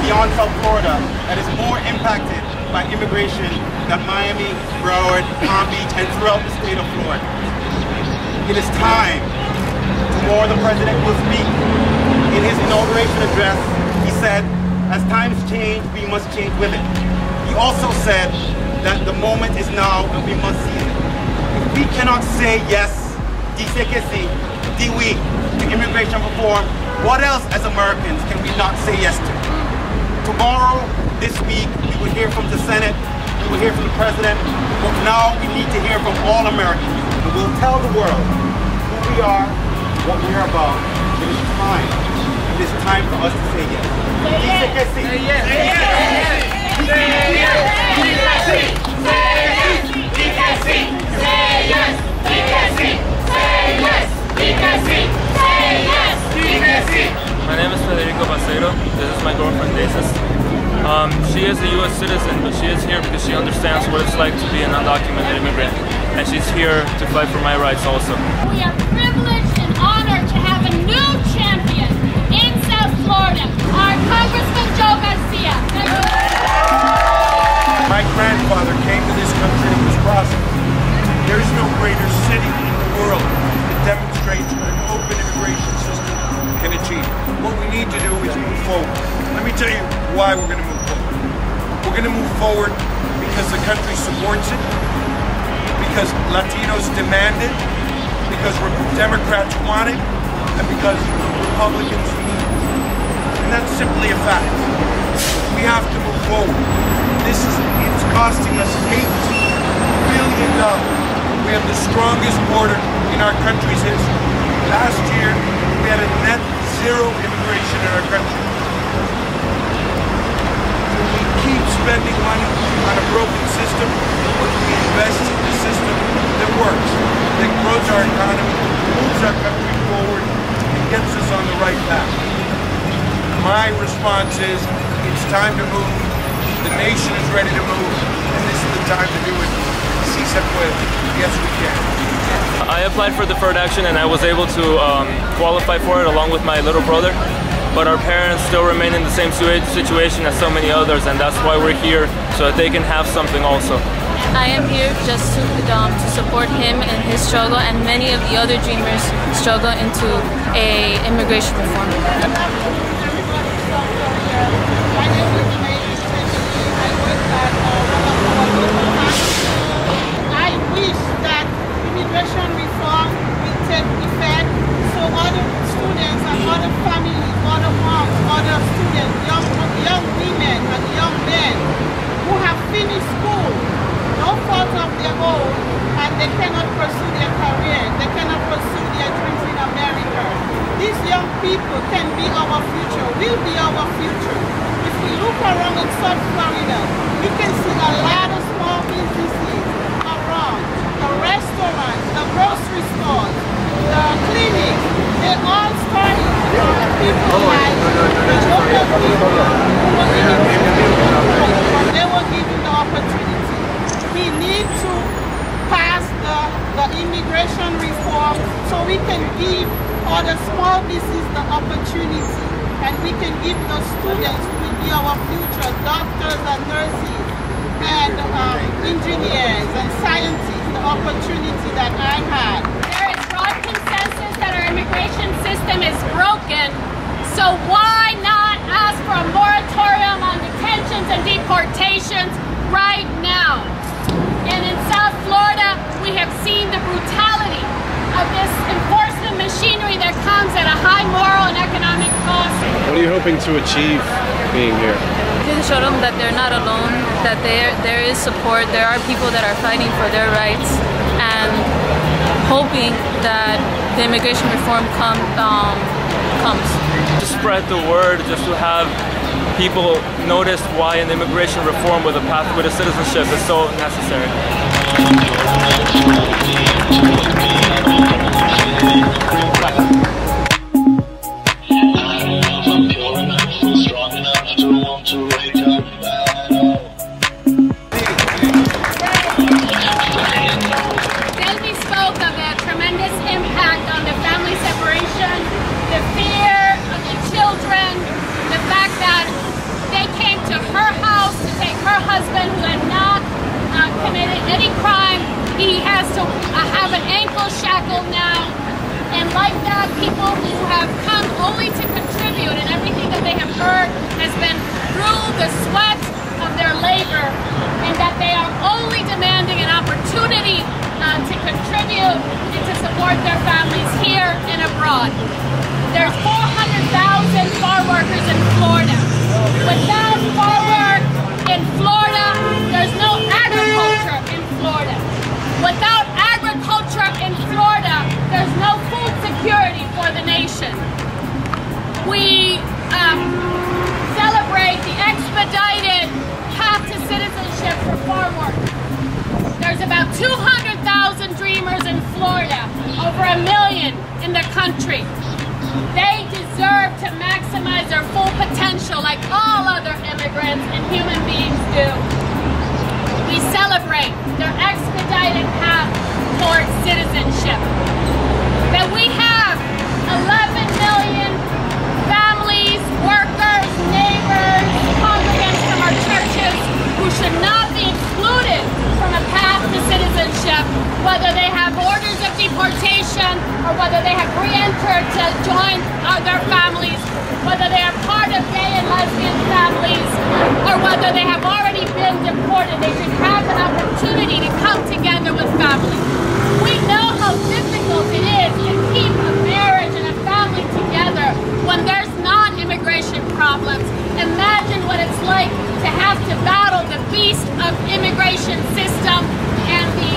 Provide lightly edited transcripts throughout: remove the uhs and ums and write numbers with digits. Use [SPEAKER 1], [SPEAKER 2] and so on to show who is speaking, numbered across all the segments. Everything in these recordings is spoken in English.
[SPEAKER 1] beyond South Florida that is more impacted by immigration than Miami, Broward, Palm Beach, and throughout the state of Florida. It is time. Tomorrow the president will speak. In his inauguration address, he said, as times change, we must change with it. He also said that the moment is now and we must seize it. If we cannot say yes, dice que sí, di oui, to immigration reform, what else as Americans can we not say yes to? Tomorrow, this week, we will hear from the Senate, we will hear from the President, but now we need to hear from all Americans. And we'll tell the world who we are, what we are about. It is time. It is time for us to say yes. Say yes. Say yes. Say yes. Say yes. Say yes.
[SPEAKER 2] My name is Federico Baseiro. This is my girlfriend, Desis. She is a U.S. citizen, but she is here because she understands what it's like to be an undocumented immigrant. And she's here to fight for my rights also.
[SPEAKER 3] We are privileged and honored to have a new champion in South Florida, our Congressman Joe Garcia.
[SPEAKER 4] My grandfather came to this country and was prosperous. There is no greater city in the world that demonstrates what an open immigration system can achieve. What we need to do is move forward. Let me tell you why we're going to move forward. We're going to move forward because the country supports it, because Latinos demand it, because Democrats want it, and because Republicans need it. And that's simply a fact. We have to move forward. It's costing us $18 billion. We have the strongest border in our country's history. Last year, we had a net zero immigration in our country. When we keep spending money on a broken system, when we invest in a system that works, that grows our economy, moves our country forward, and gets us on the right path. My response is, it's time to move. The nation is ready to move, and this is the time to do it. Si se puede. Yes, we can.
[SPEAKER 2] I applied for deferred action and I was able to qualify for it along with my little brother. But our parents still remain in the same situation as so many others, and that's why we're here, so that they can have something also.
[SPEAKER 5] I am here just to support him in his struggle and many of the other dreamers struggle into a immigration reform.
[SPEAKER 6] I wish that immigration reform will take effect so other students and other families, other moms, other students, young women and young men who have finished school, no fault of their own, and they cannot pursue their career, they cannot pursue their dreams in America. These young people can be our future, will be our future. If we look around in South Florida, we can see a lot of small businesses around, the restaurants, the grocery stores, the clinics, they all started from people like the local people who were given they were given the opportunity. We need to pass the immigration reform so we can give other small businesses the opportunity, and we can give the students who will be our future doctors and nurses and engineers and scientists the opportunity that I had.
[SPEAKER 3] There is broad consensus that our immigration system is broken, so why not ask for a moratorium on detentions and deportations right now? And in South Florida, we have seen the brutality of this enforcement machinery that comes at a high moral and economic cost.
[SPEAKER 7] What are you hoping to achieve being here?
[SPEAKER 5] To show them that they're not alone, that there is support, there are people that are fighting for their rights, and hoping that the immigration reform comes.
[SPEAKER 2] To spread the word, just to have people notice why an immigration reform with a pathway to citizenship is so necessary.
[SPEAKER 3] opportunity to contribute and to support their families here and abroad. There's 400,000 farm workers in Florida. Without farm work in Florida, there's no agriculture in Florida. Without agriculture in Florida, there's no food security for the nation. We celebrate the expedited path to citizenship for farm workers. There's about 200,000 dreamers in Florida, over 1 million in the country. They deserve to maximize their full potential like all other immigrants and human beings do. We celebrate their expedited path towards citizenship. That we have 11 million families, workers, neighbors, congregants from our churches who should not be excluded from a path to citizenship, whether they have orders of deportation or whether they have re-entered to join their families, whether they are part of gay and lesbian families, or whether they have already been deported. They should have an opportunity to come together with families. We know how difficult it is to keep a marriage and a family together when there's non-immigration problems. Imagine what it's like to have to battle the beast of immigration system and the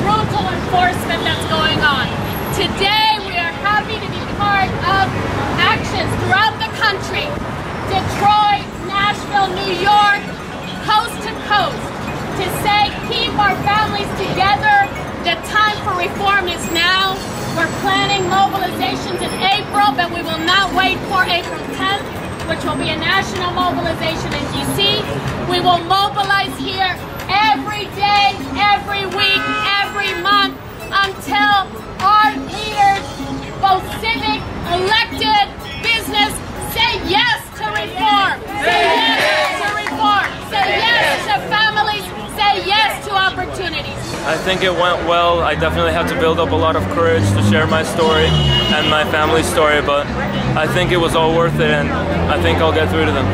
[SPEAKER 3] brutal enforcement that's going on. Today we are happy to be part of actions throughout the country, Detroit, Nashville, New York, coast to coast, to say keep our families together. The time for reform is now. We're planning mobilizations in April, but we will not wait for April 10th, which will be a national mobilization in DC. We will mobilize here every day, every week, every month until our leaders, both civic, elected, business, say yes to reform. Say yes to reform. Say yes to families. Say yes to opportunities.
[SPEAKER 2] I think it went well. I definitely had to build up a lot of courage to share my story and my family's story, but I think it was all worth it, and I think I'll get through to them.